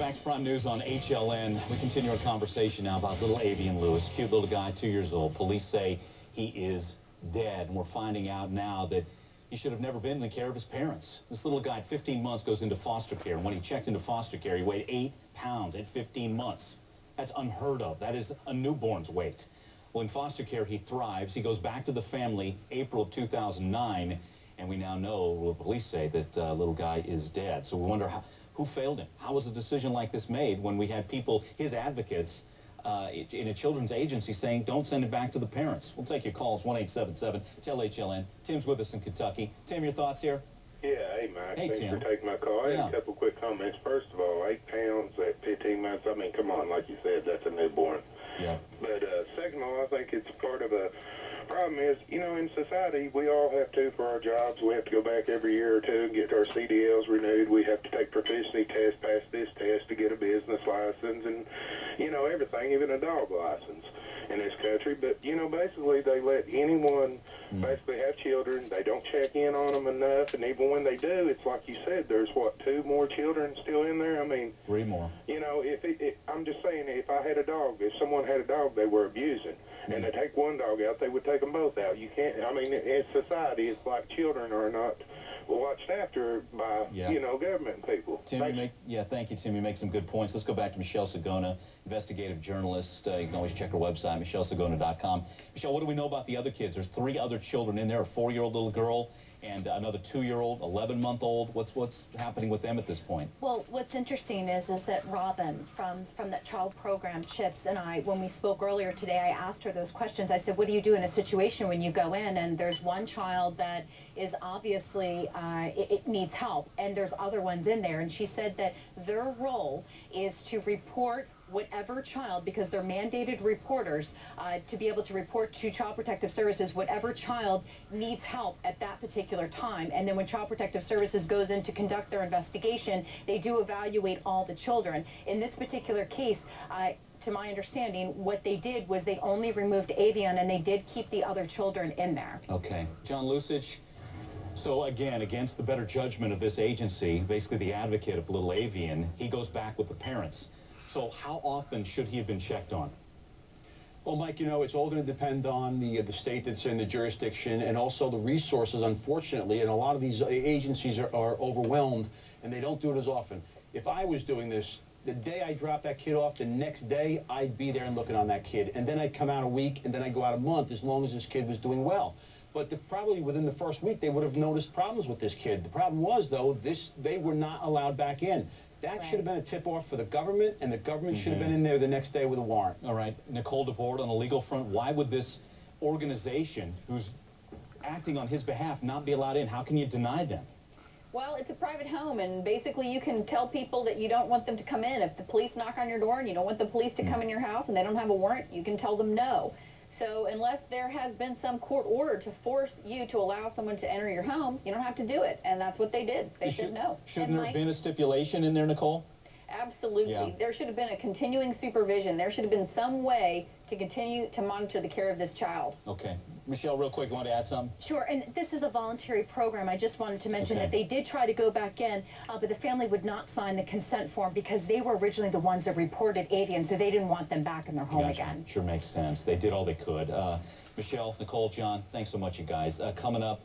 back to Prime News on HLN. We continue our conversation now about little Aveion Lewis, cute little guy, 2 years old. Police say he is dead, and we're finding out now that he should have never been in the care of his parents. This little guy at 15 months goes into foster care, and when he checked into foster care, he weighed 8 pounds at 15 months. That's unheard of. That is a newborn's weight. Well, in foster care, he thrives. He goes back to the family April of 2009, and we now know, well, police say that little guy is dead. So we wonder who failed him. How was a decision like this made when we had people, his advocates, in a children's agency saying, don't send it back to the parents? We'll take your calls, 1-877-TEL-HLN. Tim's with us in Kentucky. Tim, your thoughts here? Yeah, hey, Mike. Hey, Thanks Tim. for taking my call. I had a couple quick comments. First of all, 8 pounds at 15 months, I mean, come on, like you said, that's a newborn. Yeah. But second of all, I think it's part of a problem is, you know, in society, we all have to, for our jobs, we have to go back every year or two and get our CDLs renewed. We have to take proficiency tests, pass this test to get a business license and, you know, everything, even a dog license in this country. But, you know, basically they let anyone basically have children. They don't check in on them enough. And even when they do, it's like you said, there's, what, 2 more children still in there? I mean, 3 more. You know, I'm just saying, if I had a dog, if someone had a dog they were abusing, and they take one dog out, they would take them both out. You can't, I mean, in society, it's like children are not watched after by, you know, government people. Tim, thank you, Tim. You make some good points. Let's go back to Michelle Sagona, investigative journalist. You can always check her website, michellesagona.com. Michelle, what do we know about the other kids? There's 3 other children in there, a 4-year-old little girl and another 2-year-old, 11-month-old. What's happening with them at this point? Well, what's interesting is that Robin from that child program, Chips, and I, when we spoke earlier today, I asked her those questions. I said, what do you do in a situation when you go in and there's one child that is obviously, it needs help, and there's other ones in there, and she said that their role is to report whatever child, because they're mandated reporters, to be able to report to Child Protective Services whatever child needs help at that particular time. And then when Child Protective Services goes in to conduct their investigation, they do evaluate all the children. In this particular case, to my understanding, what they did was they only removed Aveion, and they did keep the other children in there. Okay. John Lusich, so again, against the better judgment of this agency, basically the advocate of little Aveion, he goes back with the parents. So how often should he have been checked on? Well, Mike, you know, it's all going to depend on the state that's in the jurisdiction and also the resources, unfortunately. And a lot of these agencies are overwhelmed, and they don't do it as often. If I was doing this, the day I drop that kid off, the next day, I'd be there and looking on that kid. And then I'd come out a week, and then I'd go out a month, as long as this kid was doing well. But probably within the first week, they would have noticed problems with this kid. The problem was, though, they were not allowed back in. That should have been a tip-off for the government, and the government should have been in there the next day with a warrant. All right. Nicole DeBoard, on the legal front, why would this organization who's acting on his behalf not be allowed in? How can you deny them? Well, it's a private home, and basically you can tell people that you don't want them to come in. If the police knock on your door and you don't want the police to come in your house and they don't have a warrant, you can tell them no. So unless there has been some court order to force you to allow someone to enter your home, you don't have to do it. And that's what they did. They said no. Shouldn't there have been a stipulation in there, Nicole? Absolutely. Yeah. There should have been a continuing supervision. There should have been some way to continue to monitor the care of this child. Okay. Michelle, real quick, you want to add something? Sure, and this is a voluntary program. I just wanted to mention that they did try to go back in, but the family would not sign the consent form because they were originally the ones that reported Aveion, so they didn't want them back in their home again. Sure makes sense. They did all they could. Michelle, Nicole, John, thanks so much, you guys. Coming up,